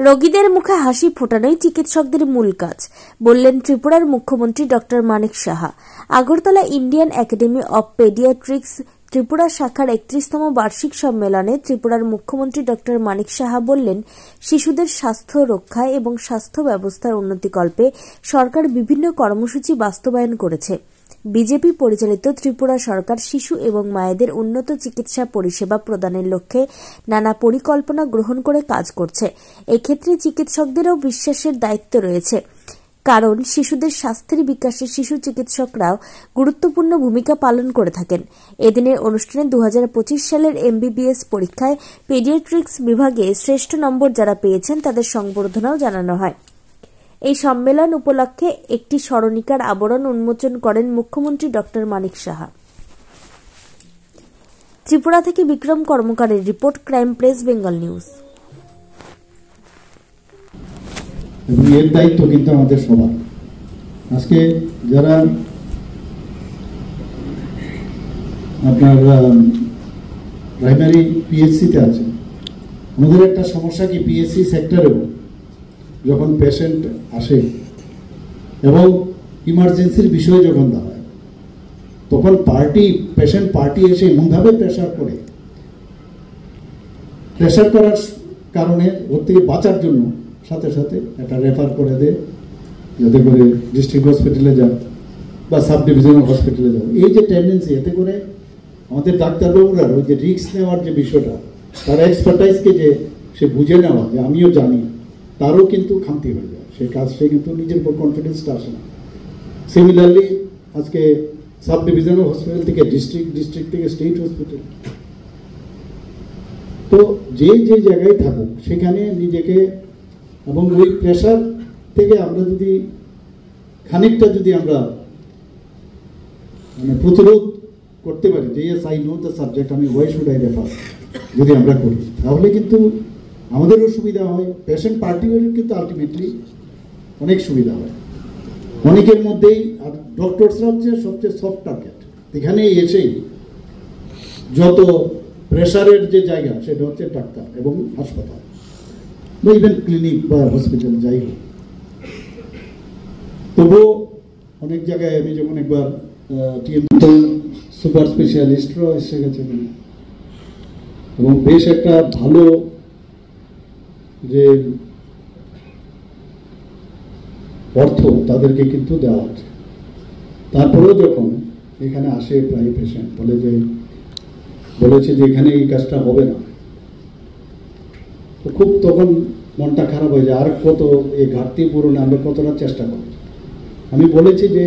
রোগীদের মুখে হাসি ফোটানোই চিকিৎসকদের মূল কাজ, বললেন ত্রিপুরার মুখ্যমন্ত্রী doctor Manik Saha. Agartala Indian academy of paediatrics Tripura শাখার 31তম বার্ষিক সম্মেলনে ত্রিপুরার মুখ্যমন্ত্রী ডক্টর মানিক সাহা বললেন, শিশুদের স্বাস্থ্য রক্ষায় এবং স্বাস্থ্য ব্যবস্থার উন্নতিকল্পে সরকার বিভিন্ন কর্মসূচি বাস্তবায়ন করেছে। বিজেপি পরিচালিত ত্রিপুরা সরকার শিশু এবং মায়েদের উন্নত চিকিৎসা পরিষেবা প্রদানের লক্ষ্যে নানা পরিকল্পনা গ্রহণ করে কাজ করছে। এক্ষেত্রে চিকিৎসকদেরও বিশ্বাসের দায়িত্ব রয়েছে, কারণ শিশুদের স্বাস্থ্যের বিকাশে শিশু চিকিৎসকরাও গুরুত্বপূর্ণ ভূমিকা পালন করে থাকেন। এদিনের অনুষ্ঠানে 2025 সালের MBBS পরীক্ষায় পেডিয়াট্রিক্স বিভাগে শ্রেষ্ঠ নম্বর যারা পেয়েছেন তাদের সংবর্ধনাও জানানো হয়। এই সম্মেলন উপলক্ষে একটি স্মরণিকার আবরণ উন্মোচন করেন মুখ্যমন্ত্রী ডক্টর মানিক সাহা। ত্রিপুরা থেকে বিক্রম কর্মকারের রিপোর্ট, ক্রাইম প্রেস, বেঙ্গল নিউজ। এর দায়িত্ব কিন্তু আমাদের সবার। আজকে যারা আপনার প্রাইমারি PHC-তে আছে, আমাদের একটা সমস্যা কি, PHC সেক্টরেও যখন পেশেন্ট আসে এবং ইমার্জেন্সির বিষয় যখন দাঁড়ায়, তখন পেশেন্ট পার্টি এসে এমনভাবে প্রেশার করার কারণে ওর থেকে বাঁচার জন্য সাথে সাথে একটা রেফার করে দেয়, যাতে করে ডিস্ট্রিক্ট হসপিটালে যাও বা সাব ডিভিশনাল হসপিটালে যাও। এই যে টেন্ডেন্সি, এতে করে আমাদের ডাক্তারবাবুরা ওই যে রিস্ক নেওয়ার যে বিষয়টা, তার এক্সপার্টাইজকে যে সে বুঝে নেওয়া, যে আমিও জানি, তারও কিন্তু খামতি হয়ে যায়। সে কিন্তু নিজের উপর কনফিডেন্সটা আসে না। সিমিলারলি আজকে সাব ডিভিশনাল হসপিটাল থেকে ডিস্ট্রিক্ট থেকে স্টেট হসপিটাল, তো যে জায়গায় থাকুক সেখানে নিজেকে, এবং ওই প্রেশার থেকে আমরা যদি খানিকটা আমরা প্রতিরোধ করতে পারি, যে yes I know the subject, আমি ওয়াই শুড আই রেফার, যদি আমরা করি, তাহলে কিন্তু আমাদেরও সুবিধা হয়, পেশেন্ট পার্টিরও কিন্তু আলটিমেটলি অনেক সুবিধা হয়। অনেকের মধ্যেই, আর ডক্টরসরা হচ্ছে সবচেয়ে সফট টার্গেট। এখানে এসেই যত প্রেশারের যে জায়গা, সেটা হচ্ছে ডাক্তার এবং হাসপাতাল বা ইভেন ক্লিনিক বা হসপিটাল, যাই হোক। তবুও অনেক জায়গায় আমি যেমন একবার সুপার স্পেশালিস্টরাও এসে গেছে এবং বেশ একটা ভালো যে অর্থ তাদেরকে কিন্তু দেওয়া হচ্ছে। তারপরেও যখন এখানে আসে প্রায় পেশেন্ট বলেছে যে এখানে এই কাজটা হবে না, তো খুব তখন মনটা খারাপ হয়ে যায়। আর কত এই ঘাটতি পূরণে আমরা কতটা চেষ্টা করি। আমি বলেছি যে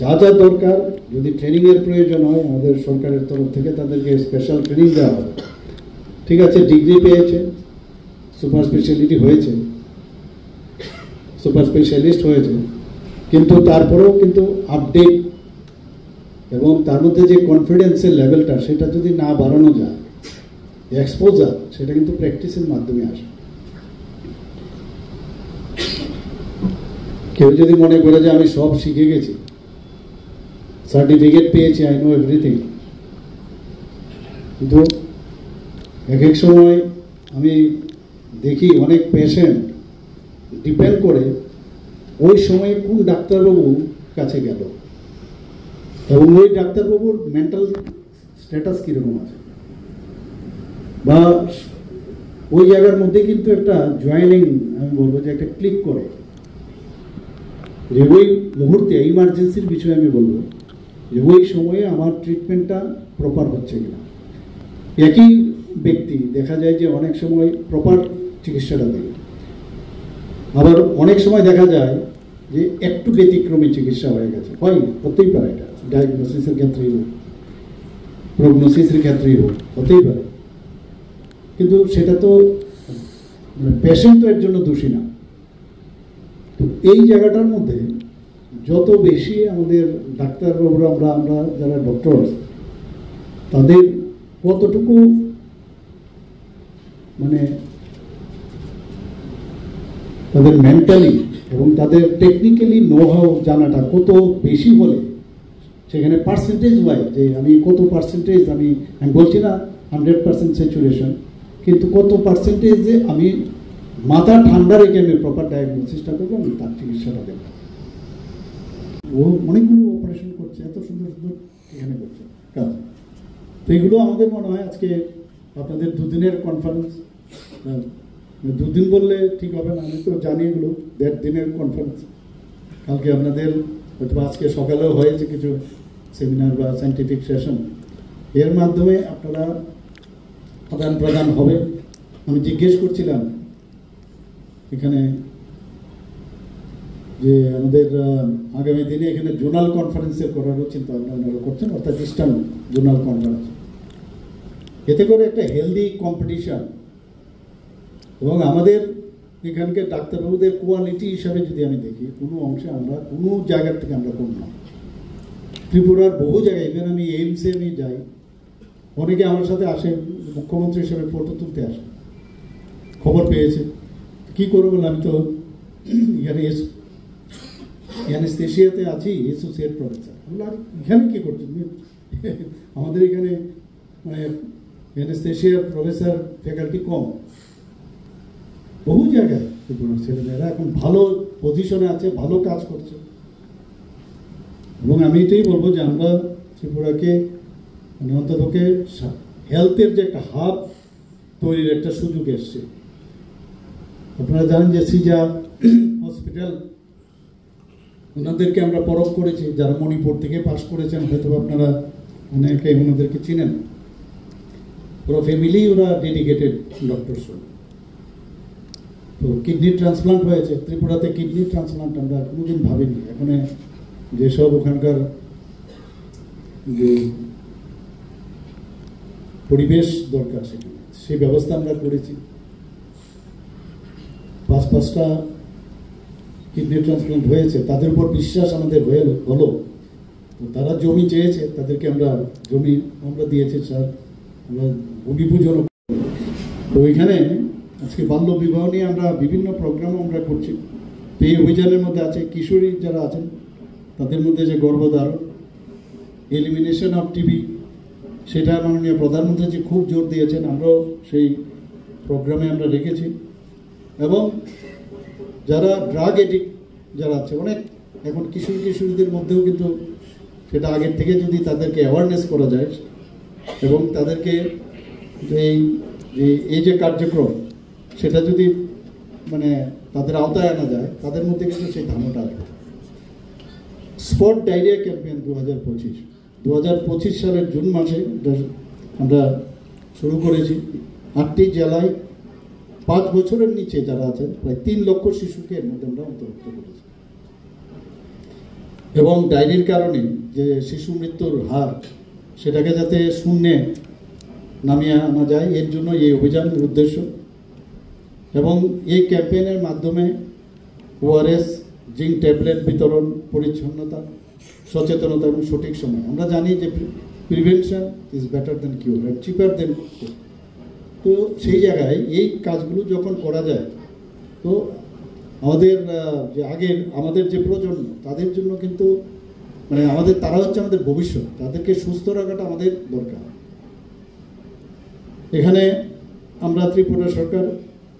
যা দরকার, যদি ট্রেনিংয়ের প্রয়োজন হয় আমাদের সরকারের তরফ থেকে তাদেরকে স্পেশাল ট্রেনিং দেওয়া হবে। ঠিক আছে, ডিগ্রি পেয়েছে, সুপার স্পেশালিস্ট হয়েছে, কিন্তু তারপরেও কিন্তু আপডেট এবং তার মধ্যে যে কনফিডেন্সের লেভেলটা, সেটা যদি না বাড়ানো যায়, এক্সপোজার, সেটা কিন্তু প্র্যাকটিসের মাধ্যমে আসে। কেউ যদি মনে করে যে আমি সব শিখে গেছি, সার্টিফিকেট পেয়েছি, আই নো এভরিথিং, কিন্তু এক সময় আমি দেখি অনেক পেশেন্ট ডিপেন্ড করে ওই সময়ে কোন ডাক্তারবাবুর কাছে গেল এবং ওই ডাক্তারবাবুর মেন্টাল স্ট্যাটাস কীরকম আছে, বা ওই জায়গার মধ্যে কিন্তু একটা জয়েনিং, আমি বলবো যে একটা ক্লিক করে, যে ওই মুহূর্তে ইমার্জেন্সির বিষয়ে আমি বলবো যে ওই সময়ে আমার ট্রিটমেন্টটা প্রপার হচ্ছে কিনা। একই ব্যক্তি দেখা যায় যে অনেক সময় প্রপার চিকিৎসাটা দেবে, আবার অনেক সময় দেখা যায় যে একটু ব্যতিক্রমী চিকিৎসা হয়ে গেছে। হতেই পারে, এটা ডায়াগনোসিসের ক্ষেত্রেই হোক, প্রগনোসিসের ক্ষেত্রেই হোক, হতেই পারে, কিন্তু সেটা তো পেশেন্ট তো এর জন্য দোষী না। তো এই জায়গাটার মধ্যে যত বেশি আমাদের ডাক্তারবাবুরা, আমরা যারা ডক্টর, তাদের কতটুকু তাদের মেন্টালি এবং তাদের টেকনিক্যালি নো-হাউ জানাটা কত বেশি হলে, সেখানে পার্সেন্টেজ ওয়াইজ যে আমি কত পার্সেন্টেজ, আমি বলছি না 100% স্যাচুরেশন, কিন্তু কত পার্সেন্টেজে আমি মাথা ঠান্ডা রেখে আমি প্রপার ডায়াগনোসিসটা করবো, আমি তার চিকিৎসাটা দেবো। ও অনেকগুলো অপারেশন করছে, এত সুন্দর সুন্দর এখানে করছে কাজ। তো এগুলো আমাদের মনে হয় আজকে আপনাদের দুদিনের কনফারেন্স, 2 দিন বললে ঠিক হবে না, আমি তো জানি এগুলো 1.5 দিনের কনফারেন্স। কালকে আপনাদের হয়তো আজকে সকালেও হয়েছে কিছু সেমিনার বা সায়েন্টিফিক সেশন, এর মাধ্যমে আপনারা আদান প্রদান হবে। আমি জিজ্ঞেস করছিলাম এখানে যে আমাদের আগামী দিনে এখানে জোনাল কনফারেন্সের করারও চিন্তা ভাবনা ওনারা করছেন, অর্থাৎ ইস্টার্ন জোনাল কনফারেন্স। এতে করে একটা হেলদি কম্পিটিশন এবং আমাদের এখানকার ডাক্তারবাবুদের কোয়ালিটি হিসাবে যদি আমি দেখি, কোনো অংশে আমরা কোনো জায়গার থেকে আমরা কম না। ত্রিপুরার বহু জায়গায়, ইভেন আমি এইমসে আমি যাই, অনেকে আমার সাথে আসে মুখ্যমন্ত্রী হিসেবে ফটো তুলতে আসে, খবর পেয়েছে। কী করবো বলে, আমি তো এখানে অ্যানেস্থেশিয়াতে আছি, অ্যাসোসিয়েট প্রফেসর। আর এখানে কী করছেন? আমাদের এখানে মানে অ্যানেস্থেশিয়া প্রফেসর ফ্যাকাল্টি কম। বহু জায়গায় ত্রিপুরার ছেলেমেয়েরা এখন ভালো পজিশনে আছে, ভালো কাজ করছে। এবং আমি এটাই বলবো যে আমরা ত্রিপুরাকে মানে অন্ততকে হেলথের যে একটা হাব তৈরির একটা সুযোগ এসছে। আপনারা জানেন যে সিজা হসপিটাল, ওনাদেরকে আমরা পরখ করেছি, যারা মণিপুর থেকে পাশ করেছেন, হয়তো আপনারা অনেকে ওনাদেরকে চিনেন। পুরো ফ্যামিলি ওরা ডেডিকেটেড ডক্টরস। তো কিডনি ট্রান্সপ্লান্ট হয়েছে ত্রিপুরাতে। কিডনি ট্রান্সপ্লান্ট আমরা কোনোদিন ভাবিনি। এখন যেসব ওখানকার যে পরিবেশ দরকার সেখানে, সেই ব্যবস্থা আমরা করেছি। 5-5টা কিডনি ট্রান্সপ্লান্ট হয়েছে, তাদের উপর বিশ্বাস আমাদের হলো। তো তারা জমি চেয়েছে, তাদেরকে আমরা জমি দিয়েছি। স্যার, আমরা ভূমি পূজন। তো ওইখানে আজকে বাল্য বিবাহ নিয়ে আমরা বিভিন্ন প্রোগ্রামও আমরা করছি। তো এই অভিযানের মধ্যে আছে কিশোরী যারা আছেন তাদের মধ্যে যে গর্ভধারণ, এলিমিনেশন অফ টিবি, সেটা মাননীয় প্রধানমন্ত্রী যে খুব জোর দিয়েছেন, আমরাও সেই প্রোগ্রামে আমরা রেখেছি। এবং যারা ড্রাগ এডিক্ট যারা আছে, অনেক এখন কিশোরীদের মধ্যেও কিন্তু সেটা আগের থেকে যদি তাদেরকে অ্যাওয়ারনেস করা যায় এবং তাদেরকে এই যে কার্যক্রম সেটা যদি মানে তাদের আওতায় আনা যায়, তাদের মধ্যে কিন্তু সেই ধারণাটা আসবে। স্পট ডায়রিয়া ক্যাম্পেইন 2025 সালের জুন মাসে আমরা শুরু করেছি। 8টি জেলায় 5 বছরের নিচে যারা আছেন প্রায় 3 লক্ষ শিশুকে এর মধ্যে আমরা অন্তর্ভুক্ত করেছি। এবং ডায়রিয়ার কারণে যে শিশু মৃত্যুর হার, সেটাকে যাতে শূন্যে নামিয়ে আনা যায়, এর জন্য এই অভিযানের উদ্দেশ্য। এবং এই ক্যাম্পেইনের মাধ্যমে ওআরএস, জিঙ্ক ট্যাবলেট বিতরণ, পরিচ্ছন্নতা, সচেতনতা এবং সঠিক সময়। আমরা জানি যে prevention is better than cure and cheaper than. তো সেই জায়গায় এই কাজগুলো যখন করা যায়, তো আমাদের যে আমাদের যে প্রজন্ম, তাদের জন্য কিন্তু মানে তারা হচ্ছে আমাদের ভবিষ্যৎ। তাদেরকে সুস্থ রাখাটা আমাদের দরকার। এখানে আমরা ত্রিপুরা সরকার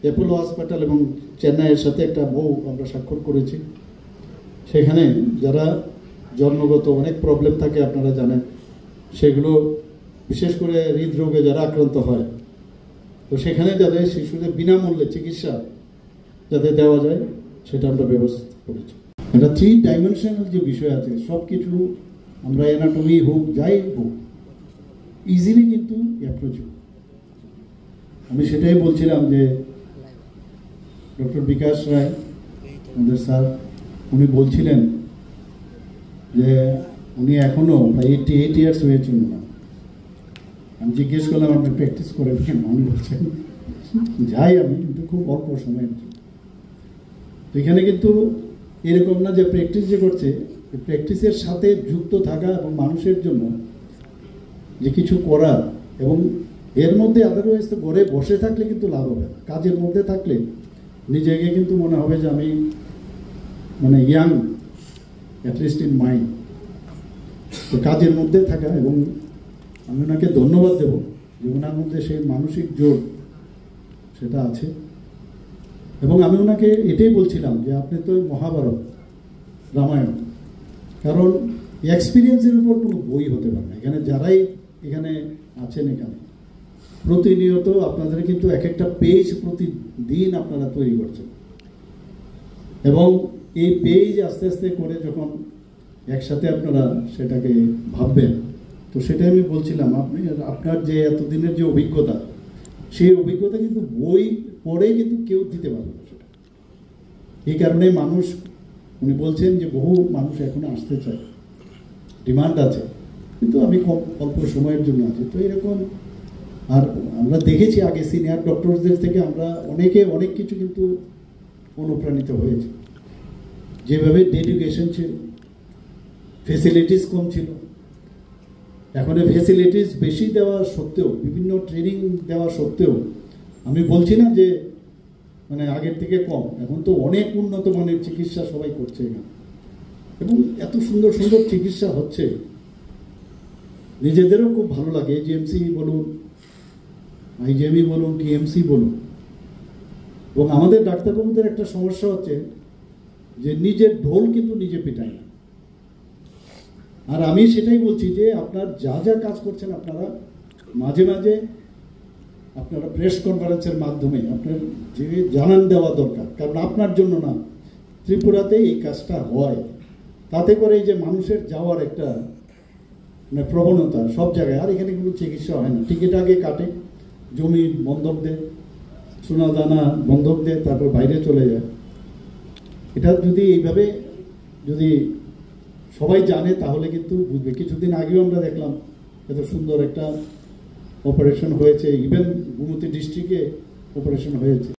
অ্যাপোলো হসপিটাল এবং চেন্নাইয়ের সাথে একটা আমরা স্বাক্ষর করেছি। সেখানে যারা জন্মগত অনেক প্রবলেম থাকে আপনারা জানেন, সেগুলো বিশেষ করে হৃদরোগে যারা আক্রান্ত হয়, তো সেখানে যাতে শিশুদের বিনামূল্যে চিকিৎসা যাতে দেওয়া যায়, সেটা আমরা ব্যবস্থা করেছি। এটা 3 ডাইমেনশনাল যে বিষয় আছে, সব কিছু আমরা অ্যানাটমি হোক, যাই হোক, ইজিলি কিন্তু অ্যাপ্রোচ হোক। আমি সেটাই বলছিলাম যে ডক্টর বিকাশ রায় আমাদের স্যার, উনি বলছিলেন যে উনি এখনও প্রায় 88 ইয়ার্স হয়েছেন না। আমি জিজ্ঞেস করলাম আপনি প্র্যাকটিস করেন কেন? উনি বলছেন যাই আমি, কিন্তু খুব অল্প সময়ের জন্য। এখানে কিন্তু এরকম না যে প্র্যাকটিস যে করছে, প্র্যাকটিসের সাথে যুক্ত থাকা এবং মানুষের জন্য যে কিছু করা, এবং এর মধ্যে আদারওয়াইজ তো ঘরে বসে থাকলে কিন্তু লাভ হবে না। কাজের মধ্যে থাকলে নিজেকে কিন্তু মনে হবে যে আমি মানে ইয়াং, অ্যাটলিস্ট ইন মাইন্ড। তো কাজের মধ্যে থাকা, এবং আমি ওনাকে ধন্যবাদ দেব যে ওনার মধ্যে সেই মানসিক জোর সেটা আছে। এবং আমি ওনাকে এটাই বলছিলাম যে আপনি তো মহাভারত, রামায়ণ, কারণ এক্সপিরিয়েন্সের উপর কোনো বই হতে পারে না। এখানে যারাই এখানে আছেন, এখানে প্রতিনিয়ত আপনাদের কিন্তু এক একটা পেজ প্রতিদিন আপনারা তৈরি করছেন, এবং এই পেজ আস্তে আস্তে করে যখন একসাথে আপনারা সেটাকে ভাববেন, তো সেটাই আমি বলছিলাম আপনার যে এতদিনের যে অভিজ্ঞতা, সেই অভিজ্ঞতা কিন্তু বই পড়ে কিন্তু কেউ দিতে পারবে না সেটা। এই কারণে মানুষ, উনি বলছেন যে বহু মানুষ এখন আসতে চায়, ডিমান্ড আছে, কিন্তু আমি অল্প সময়ের জন্য আছি। তো এরকম আর আমরা দেখেছি আগে সিনিয়র ডক্টরদের থেকে আমরা অনেক কিছু কিন্তু অনুপ্রাণিত হয়েছে। যেভাবে ডেডিকেশন ছিল, ফেসিলিটিস কম ছিল, এখন ফেসিলিটিস বেশি দেওয়া সত্ত্বেও, বিভিন্ন ট্রেনিং দেওয়া সত্ত্বেও, আমি বলছি না যে মানে আগের থেকে কম, এখন তো অনেক উন্নত মানের চিকিৎসা সবাই করছে এখানে, এবং এত সুন্দর সুন্দর চিকিৎসা হচ্ছে, নিজেদেরও খুব ভালো লাগে। জিএমসি বলুন, আইজিএমই বলুন, টিএমসি বলুন। এবং আমাদের ডাক্তারবাবুদের একটা সমস্যা হচ্ছে যে নিজের ঢোল কিন্তু নিজে পিটায় না। আর আমি সেটাই বলছি যে আপনার যা যা কাজ করছেন আপনারা মাঝে মাঝে আপনারা প্রেস কনফারেন্সের মাধ্যমে আপনার যে জানান দেওয়া দরকার, কারণ আপনার জন্য না, ত্রিপুরাতে এই কাজটা হয়, তাতে করে এই যে মানুষের যাওয়ার একটা মানে প্রবণতা সব জায়গায়, আর এখানে কোনো চিকিৎসা হয় না। টিকিট আগে কাটে, জমি বন্ধক দেয়, সোনা দানা বন্ধক দেয়, তারপর বাইরে চলে যায়। এটা যদি এইভাবে যদি সবাই জানে তাহলে কিন্তু বুঝবে। কিছুদিন আগেও আমরা দেখলাম এত সুন্দর একটা অপারেশন হয়েছে, ইভেন গুমতি ডিস্ট্রিক্টে অপারেশন হয়েছে।